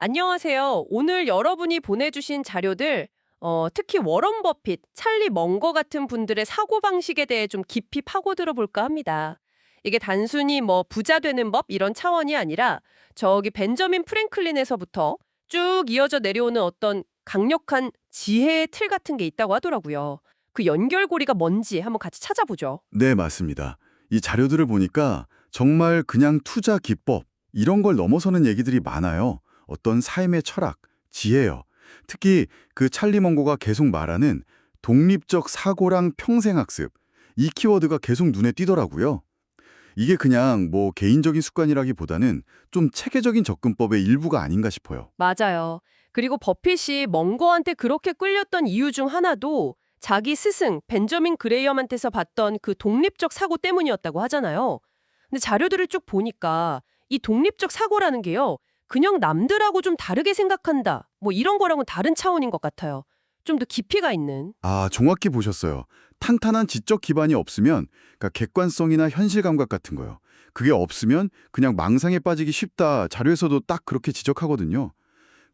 안녕하세요. 오늘 여러분이 보내주신 자료들, 특히 워런 버핏, 찰리 먼거 같은 분들의 사고방식에 대해 좀 깊이 파고들어 볼까 합니다. 이게 단순히 뭐 부자 되는 법 이런 차원이 아니라 저기 벤저민 프랭클린에서부터 쭉 이어져 내려오는 어떤 강력한 지혜의 틀 같은 게 있다고 하더라고요. 그 연결고리가 뭔지 한번 같이 찾아보죠. 네, 맞습니다. 이 자료들을 보니까 정말 그냥 투자 기법, 이런 걸 넘어서는 얘기들이 많아요. 어떤 삶의 철학, 지혜요. 특히 그 찰리 먼고가 계속 말하는 독립적 사고랑 평생학습, 이 키워드가 계속 눈에 띄더라고요. 이게 그냥 뭐 개인적인 습관이라기보다는 좀 체계적인 접근법의 일부가 아닌가 싶어요. 맞아요. 그리고 버핏이 먼거한테 그렇게 끌렸던 이유 중 하나도 자기 스승 벤저민 그레이엄한테서 봤던 그 독립적 사고 때문이었다고 하잖아요. 근데 자료들을 쭉 보니까 이 독립적 사고라는 게요. 그냥 남들하고 좀 다르게 생각한다. 뭐 이런 거랑은 다른 차원인 것 같아요. 좀 더 깊이가 있는. 아, 정확히 보셨어요. 탄탄한 지적 기반이 없으면, 그러니까 객관성이나 현실 감각 같은 거요. 그게 없으면 그냥 망상에 빠지기 쉽다. 자료에서도 딱 그렇게 지적하거든요.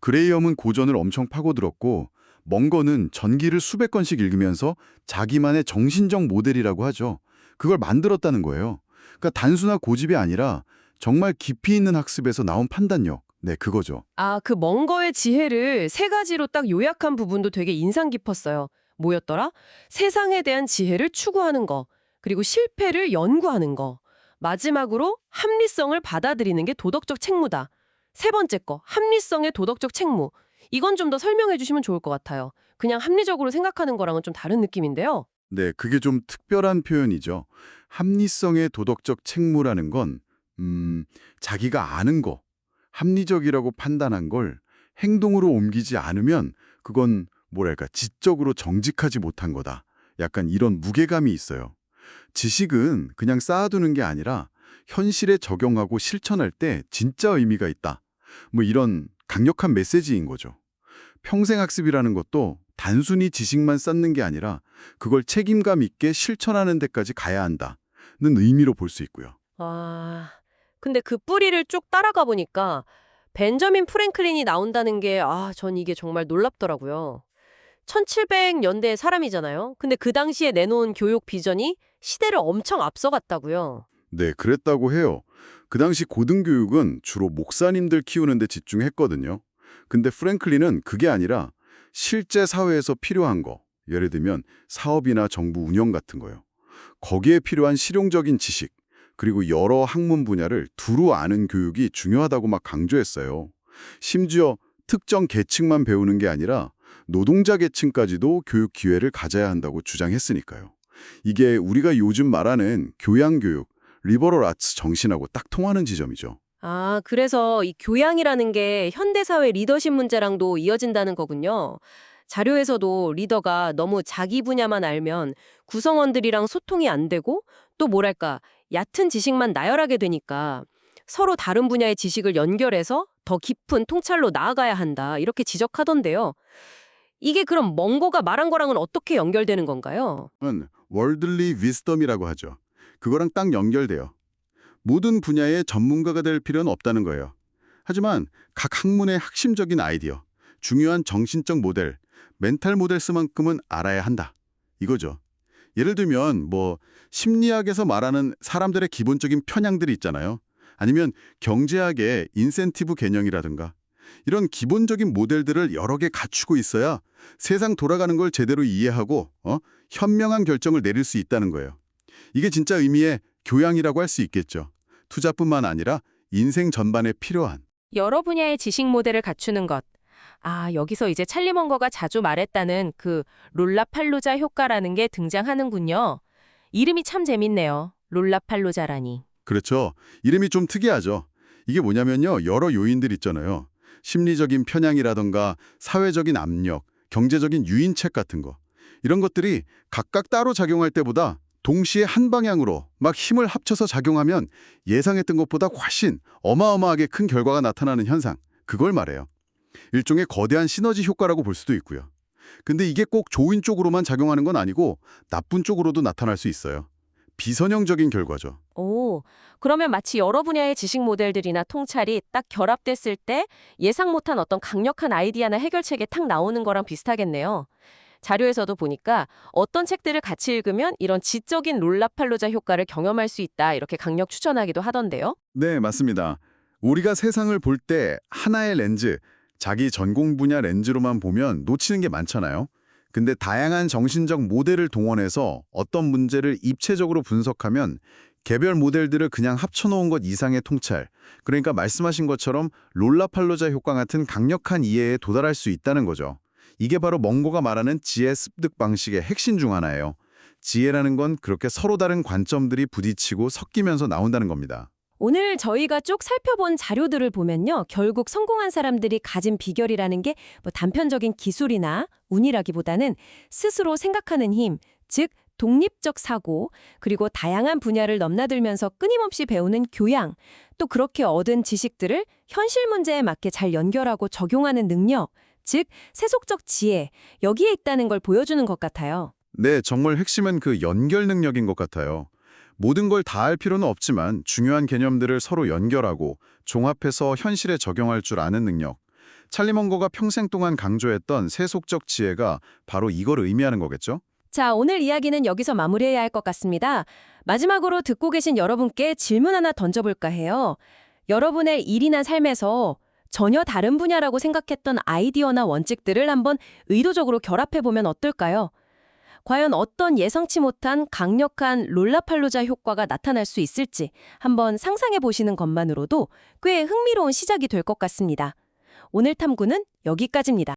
그레이엄은 고전을 엄청 파고들었고, 먼거는 전기를 수백 권씩 읽으면서 자기만의 정신적 모델이라고 하죠. 그걸 만들었다는 거예요. 그러니까 단순한 고집이 아니라 정말 깊이 있는 학습에서 나온 판단력. 네, 그거죠. 아, 그 먼거의 지혜를 세 가지로 딱 요약한 부분도 되게 인상 깊었어요. 뭐였더라? 세상에 대한 지혜를 추구하는 거, 그리고 실패를 연구하는 거, 마지막으로 합리성을 받아들이는 게 도덕적 책무다. 세 번째 거, 합리성의 도덕적 책무. 이건 좀 더 설명해 주시면 좋을 것 같아요. 그냥 합리적으로 생각하는 거랑은 좀 다른 느낌인데요. 네, 그게 좀 특별한 표현이죠. 합리성의 도덕적 책무라는 건, 자기가 아는 거, 합리적이라고 판단한 걸 행동으로 옮기지 않으면 그건 뭐랄까, 지적으로 정직하지 못한 거다. 약간 이런 무게감이 있어요. 지식은 그냥 쌓아두는 게 아니라 현실에 적용하고 실천할 때 진짜 의미가 있다. 뭐 이런 강력한 메시지인 거죠. 평생학습이라는 것도 단순히 지식만 쌓는 게 아니라 그걸 책임감 있게 실천하는 데까지 가야 한다는 의미로 볼 수 있고요. 아, 근데 그 뿌리를 쭉 따라가 보니까 벤저민 프랭클린이 나온다는 게, 전 이게 정말 놀랍더라고요. 1700년대 사람이잖아요. 근데 그 당시에 내놓은 교육 비전이 시대를 엄청 앞서갔다고요. 네, 그랬다고 해요. 그 당시 고등교육은 주로 목사님들 키우는 데 집중했거든요. 근데 프랭클린은 그게 아니라 실제 사회에서 필요한 거, 예를 들면 사업이나 정부 운영 같은 거요. 거기에 필요한 실용적인 지식, 그리고 여러 학문 분야를 두루 아는 교육이 중요하다고 막 강조했어요. 심지어 특정 계층만 배우는 게 아니라 노동자 계층까지도 교육 기회를 가져야 한다고 주장했으니까요. 이게 우리가 요즘 말하는 교양교육, 리버럴 아츠 정신하고 딱 통하는 지점이죠. 아, 그래서 이 교양이라는 게 현대사회 리더십 문제랑도 이어진다는 거군요. 자료에서도 리더가 너무 자기 분야만 알면 구성원들이랑 소통이 안 되고 또 뭐랄까, 얕은 지식만 나열하게 되니까 서로 다른 분야의 지식을 연결해서 더 깊은 통찰로 나아가야 한다. 이렇게 지적하던데요. 이게 그럼 먼거가 말한 거랑은 어떻게 연결되는 건가요? 은 월들리 위스덤이라고 하죠. 그거랑 딱 연결돼요. 모든 분야의 전문가가 될 필요는 없다는 거예요. 하지만 각 학문의 핵심적인 아이디어, 중요한 정신적 모델, 멘탈 모델스만큼은 알아야 한다. 이거죠. 예를 들면 뭐 심리학에서 말하는 사람들의 기본적인 편향들이 있잖아요. 아니면 경제학의 인센티브 개념이라든가 이런 기본적인 모델들을 여러 개 갖추고 있어야 세상 돌아가는 걸 제대로 이해하고 현명한 결정을 내릴 수 있다는 거예요. 이게 진짜 의미의 교양이라고 할 수 있겠죠. 투자뿐만 아니라 인생 전반에 필요한. 여러 분야의 지식 모델을 갖추는 것. 아, 여기서 이제 찰리 먼거가 자주 말했다는 그 롤라팔로자 효과라는 게 등장하는군요. 이름이 참 재밌네요. 롤라팔로자라니. 그렇죠. 이름이 좀 특이하죠. 이게 뭐냐면요. 여러 요인들 있잖아요. 심리적인 편향이라던가 사회적인 압력, 경제적인 유인책 같은 거. 이런 것들이 각각 따로 작용할 때보다 동시에 한 방향으로 막 힘을 합쳐서 작용하면 예상했던 것보다 훨씬 어마어마하게 큰 결과가 나타나는 현상. 그걸 말해요. 일종의 거대한 시너지 효과라고 볼 수도 있고요. 근데 이게 꼭 좋은 쪽으로만 작용하는 건 아니고 나쁜 쪽으로도 나타날 수 있어요. 비선형적인 결과죠. 오, 그러면 마치 여러 분야의 지식 모델들이나 통찰이 딱 결합됐을 때 예상 못한 어떤 강력한 아이디어나 해결책이 탁 나오는 거랑 비슷하겠네요. 자료에서도 보니까 어떤 책들을 같이 읽으면 이런 지적인 롤라팔로자 효과를 경험할 수 있다 이렇게 강력 추천하기도 하던데요. 네, 맞습니다. 우리가 세상을 볼 때 하나의 렌즈, 자기 전공 분야 렌즈로만 보면 놓치는 게 많잖아요. 근데 다양한 정신적 모델을 동원해서 어떤 문제를 입체적으로 분석하면 개별 모델들을 그냥 합쳐놓은 것 이상의 통찰, 그러니까 말씀하신 것처럼 롤라팔로자 효과 같은 강력한 이해에 도달할 수 있다는 거죠. 이게 바로 멍고가 말하는 지혜 습득 방식의 핵심 중 하나예요. 지혜라는 건 그렇게 서로 다른 관점들이 부딪히고 섞이면서 나온다는 겁니다. 오늘 저희가 쭉 살펴본 자료들을 보면요. 결국 성공한 사람들이 가진 비결이라는 게 뭐 단편적인 기술이나 운이라기보다는 스스로 생각하는 힘, 즉 독립적 사고, 그리고 다양한 분야를 넘나들면서 끊임없이 배우는 교양, 또 그렇게 얻은 지식들을 현실 문제에 맞게 잘 연결하고 적용하는 능력, 즉 세속적 지혜, 여기에 있다는 걸 보여주는 것 같아요. 네, 정말 핵심은 그 연결 능력인 것 같아요. 모든 걸 다 알 필요는 없지만 중요한 개념들을 서로 연결하고 종합해서 현실에 적용할 줄 아는 능력. 찰리 멍거가 평생 동안 강조했던 세속적 지혜가 바로 이걸 의미하는 거겠죠? 자, 오늘 이야기는 여기서 마무리해야 할 것 같습니다. 마지막으로 듣고 계신 여러분께 질문 하나 던져볼까 해요. 여러분의 일이나 삶에서 전혀 다른 분야라고 생각했던 아이디어나 원칙들을 한번 의도적으로 결합해보면 어떨까요? 과연 어떤 예상치 못한 강력한 롤라팔로자 효과가 나타날 수 있을지 한번 상상해 보시는 것만으로도 꽤 흥미로운 시작이 될 것 같습니다. 오늘 탐구는 여기까지입니다.